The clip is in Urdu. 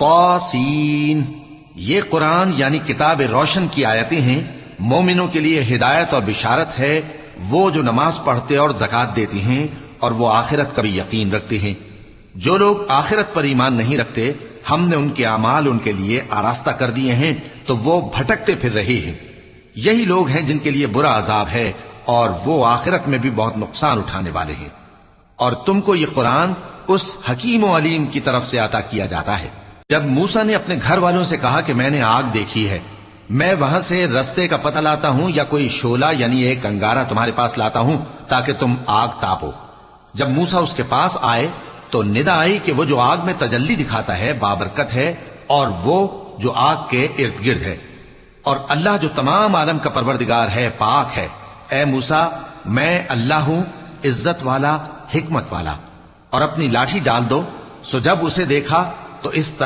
طاسین، یہ قرآن یعنی کتاب روشن کی آیتیں ہیں، مومنوں کے لیے ہدایت اور بشارت ہے، وہ جو نماز پڑھتے اور زکوٰۃ دیتے ہیں اور وہ آخرت کا بھی یقین رکھتے ہیں۔ جو لوگ آخرت پر ایمان نہیں رکھتے، ہم نے ان کے اعمال ان کے لیے آراستہ کر دیے ہیں تو وہ بھٹکتے پھر رہے ہیں۔ یہی لوگ ہیں جن کے لیے برا عذاب ہے اور وہ آخرت میں بھی بہت نقصان اٹھانے والے ہیں۔ اور تم کو یہ قرآن اس حکیم و علیم کی طرف سے عطا کیا جاتا ہے۔ جب موسیٰ نے اپنے گھر والوں سے کہا کہ میں نے آگ دیکھی ہے، میں وہاں سے رستے کا پتہ لاتا ہوں یا کوئی شعلہ یعنی ایک انگارہ تمہارے پاس لاتا ہوں تاکہ تم آگ تاپو۔ جب موسیٰ اس کے پاس آئے تو ندا آئی کہ وہ جو آگ میں تجلی دکھاتا ہے بابرکت ہے، اور وہ جو آگ کے ارد گرد ہے، اور اللہ جو تمام عالم کا پروردگار ہے پاک ہے۔ اے موسیٰ، میں اللہ ہوں، عزت والا، حکمت والا، اور اپنی لاٹھی ڈال دو۔ سو جب اسے دیکھا تو اس طرح